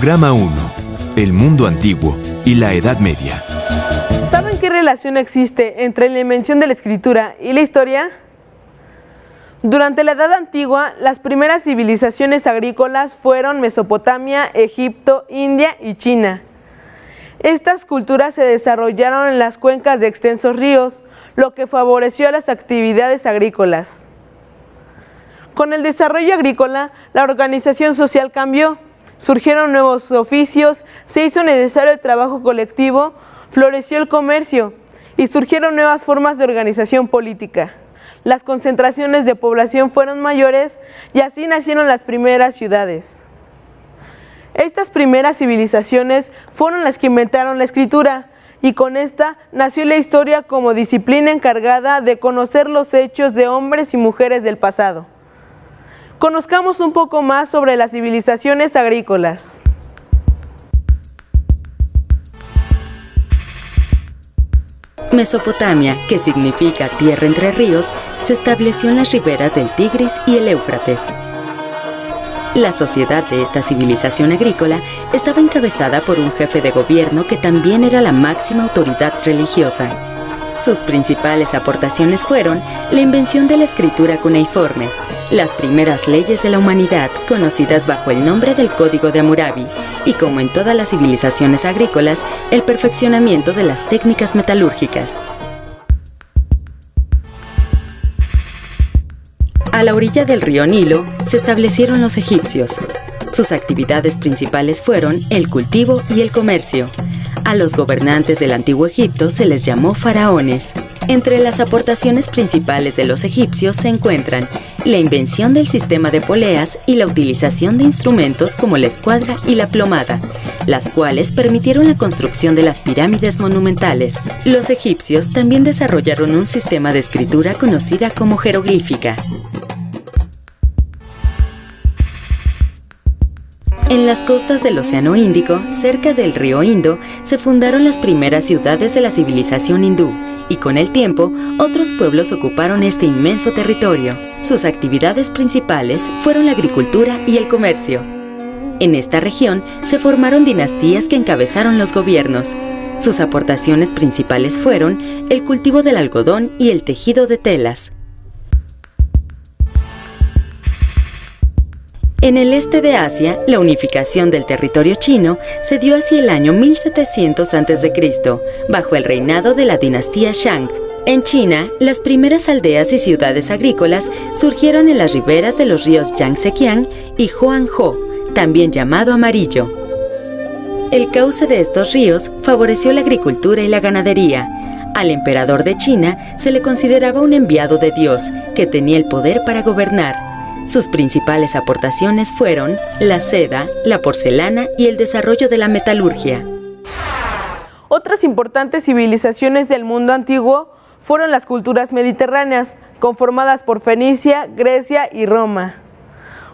Programa 1. El mundo antiguo y la Edad Media. ¿Saben qué relación existe entre la invención de la escritura y la historia? Durante la Edad Antigua, las primeras civilizaciones agrícolas fueron Mesopotamia, Egipto, India y China. Estas culturas se desarrollaron en las cuencas de extensos ríos, lo que favoreció las actividades agrícolas. Con el desarrollo agrícola, la organización social cambió, surgieron nuevos oficios, se hizo necesario el trabajo colectivo, floreció el comercio y surgieron nuevas formas de organización política. Las concentraciones de población fueron mayores y así nacieron las primeras ciudades. Estas primeras civilizaciones fueron las que inventaron la escritura y con esta nació la historia como disciplina encargada de conocer los hechos de hombres y mujeres del pasado. Conozcamos un poco más sobre las civilizaciones agrícolas. Mesopotamia, que significa tierra entre ríos, se estableció en las riberas del Tigris y el Éufrates. La sociedad de esta civilización agrícola estaba encabezada por un jefe de gobierno que también era la máxima autoridad religiosa. Sus principales aportaciones fueron la invención de la escritura cuneiforme, las primeras leyes de la humanidad, conocidas bajo el nombre del Código de Hammurabi, y como en todas las civilizaciones agrícolas, el perfeccionamiento de las técnicas metalúrgicas. A la orilla del río Nilo se establecieron los egipcios. Sus actividades principales fueron el cultivo y el comercio. A los gobernantes del antiguo Egipto se les llamó faraones. Entre las aportaciones principales de los egipcios se encuentran la invención del sistema de poleas y la utilización de instrumentos como la escuadra y la plomada, las cuales permitieron la construcción de las pirámides monumentales. Los egipcios también desarrollaron un sistema de escritura conocida como jeroglífica. En las costas del Océano Índico, cerca del río Indo, se fundaron las primeras ciudades de la civilización hindú, y con el tiempo, otros pueblos ocuparon este inmenso territorio. Sus actividades principales fueron la agricultura y el comercio. En esta región se formaron dinastías que encabezaron los gobiernos. Sus aportaciones principales fueron el cultivo del algodón y el tejido de telas. En el este de Asia, la unificación del territorio chino se dio hacia el año 1700 a.C., bajo el reinado de la dinastía Shang. En China, las primeras aldeas y ciudades agrícolas surgieron en las riberas de los ríos Yangtze-Kiang y Huanghe, también llamado Amarillo. El cauce de estos ríos favoreció la agricultura y la ganadería. Al emperador de China se le consideraba un enviado de Dios, que tenía el poder para gobernar. Sus principales aportaciones fueron la seda, la porcelana y el desarrollo de la metalurgia. Otras importantes civilizaciones del mundo antiguo fueron las culturas mediterráneas, conformadas por Fenicia, Grecia y Roma.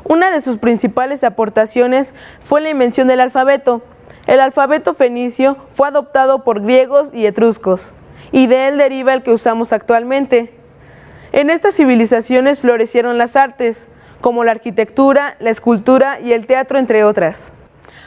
Una de sus principales aportaciones fue la invención del alfabeto. El alfabeto fenicio fue adoptado por griegos y etruscos, y de él deriva el que usamos actualmente. En estas civilizaciones florecieron las artes, como la arquitectura, la escultura y el teatro, entre otras.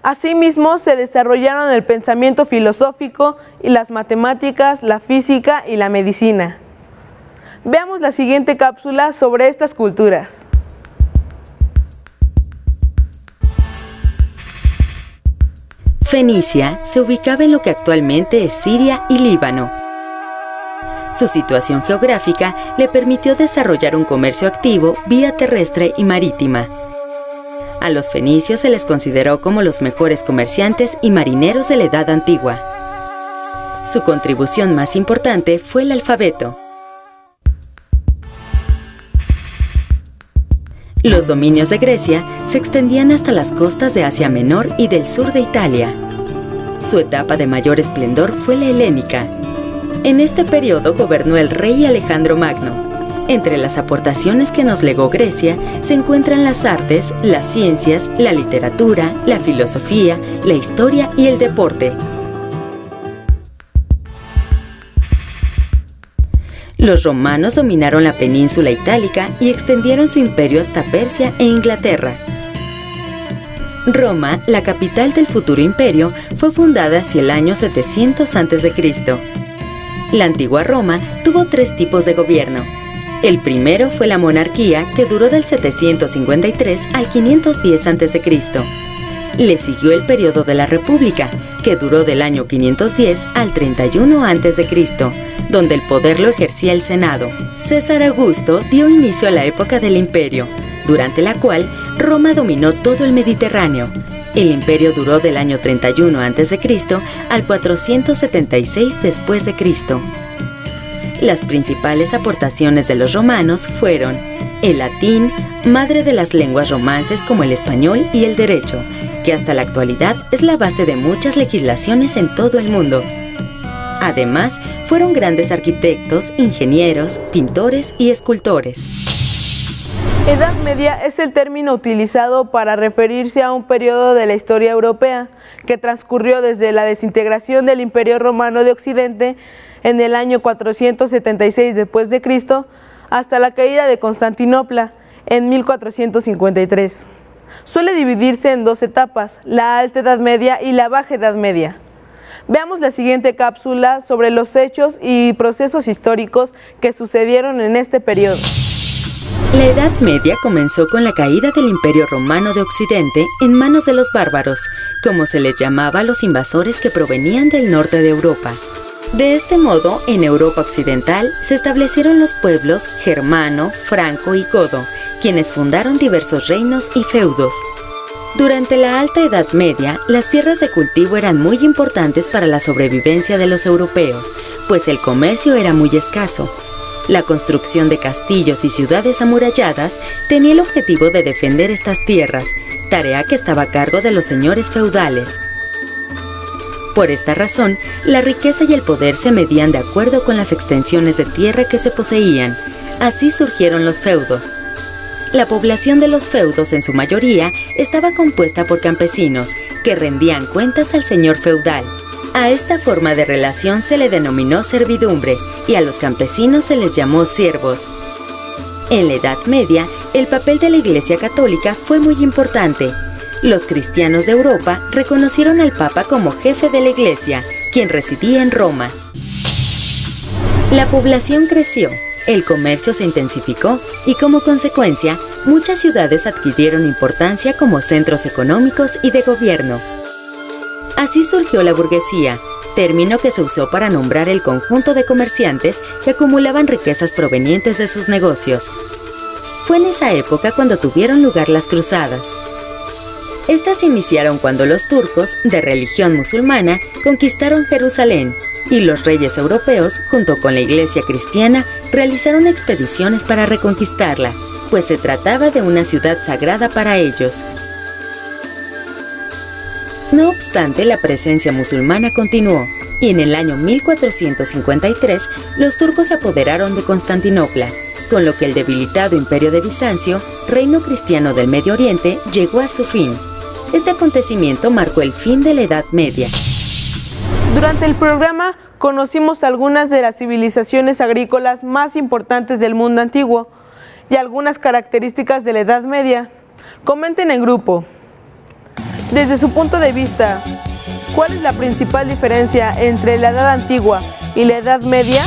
Asimismo, se desarrollaron el pensamiento filosófico y las matemáticas, la física y la medicina. Veamos la siguiente cápsula sobre estas culturas. Fenicia se ubicaba en lo que actualmente es Siria y Líbano. Su situación geográfica le permitió desarrollar un comercio activo vía terrestre y marítima. A los fenicios se les consideró como los mejores comerciantes y marineros de la Edad Antigua. Su contribución más importante fue el alfabeto. Los dominios de Grecia se extendían hasta las costas de Asia Menor y del sur de Italia. Su etapa de mayor esplendor fue la helénica. En este periodo gobernó el rey Alejandro Magno. Entre las aportaciones que nos legó Grecia se encuentran las artes, las ciencias, la literatura, la filosofía, la historia y el deporte. Los romanos dominaron la península itálica y extendieron su imperio hasta Persia e Inglaterra. Roma, la capital del futuro imperio, fue fundada hacia el año 700 a.C. La antigua Roma tuvo 3 tipos de gobierno. El primero fue la monarquía, que duró del 753 al 510 a.C. Le siguió el periodo de la República, que duró del año 510 al 31 a.C., donde el poder lo ejercía el Senado. César Augusto dio inicio a la época del imperio, durante la cual Roma dominó todo el Mediterráneo. El imperio duró del año 31 a.C. al 476 después de Cristo. Las principales aportaciones de los romanos fueron el latín, madre de las lenguas romances como el español y el derecho, que hasta la actualidad es la base de muchas legislaciones en todo el mundo. Además, fueron grandes arquitectos, ingenieros, pintores y escultores. Edad Media es el término utilizado para referirse a un periodo de la historia europea que transcurrió desde la desintegración del Imperio Romano de Occidente en el año 476 después de Cristo hasta la caída de Constantinopla en 1453. Suele dividirse en 2 etapas, la Alta Edad Media y la Baja Edad Media. Veamos la siguiente cápsula sobre los hechos y procesos históricos que sucedieron en este periodo. La Edad Media comenzó con la caída del Imperio Romano de Occidente en manos de los bárbaros, como se les llamaba a los invasores que provenían del norte de Europa. De este modo, en Europa Occidental se establecieron los pueblos germano, franco y godo, quienes fundaron diversos reinos y feudos. Durante la Alta Edad Media, las tierras de cultivo eran muy importantes para la sobrevivencia de los europeos, pues el comercio era muy escaso. La construcción de castillos y ciudades amuralladas tenía el objetivo de defender estas tierras, tarea que estaba a cargo de los señores feudales. Por esta razón, la riqueza y el poder se medían de acuerdo con las extensiones de tierra que se poseían. Así surgieron los feudos. La población de los feudos, en su mayoría, estaba compuesta por campesinos, que rendían cuentas al señor feudal. A esta forma de relación se le denominó servidumbre, y a los campesinos se les llamó siervos. En la Edad Media, el papel de la Iglesia Católica fue muy importante. Los cristianos de Europa reconocieron al Papa como jefe de la Iglesia, quien residía en Roma. La población creció, el comercio se intensificó y como consecuencia, muchas ciudades adquirieron importancia como centros económicos y de gobierno. Así surgió la burguesía, término que se usó para nombrar el conjunto de comerciantes que acumulaban riquezas provenientes de sus negocios. Fue en esa época cuando tuvieron lugar las cruzadas. Estas iniciaron cuando los turcos, de religión musulmana, conquistaron Jerusalén, y los reyes europeos, junto con la iglesia cristiana, realizaron expediciones para reconquistarla, pues se trataba de una ciudad sagrada para ellos. No obstante, la presencia musulmana continuó, y en el año 1453 los turcos se apoderaron de Constantinopla, con lo que el debilitado Imperio de Bizancio, reino cristiano del Medio Oriente, llegó a su fin. Este acontecimiento marcó el fin de la Edad Media. Durante el programa conocimos algunas de las civilizaciones agrícolas más importantes del mundo antiguo y algunas características de la Edad Media. Comenten en grupo. Desde su punto de vista, ¿cuál es la principal diferencia entre la Edad Antigua y la Edad Media?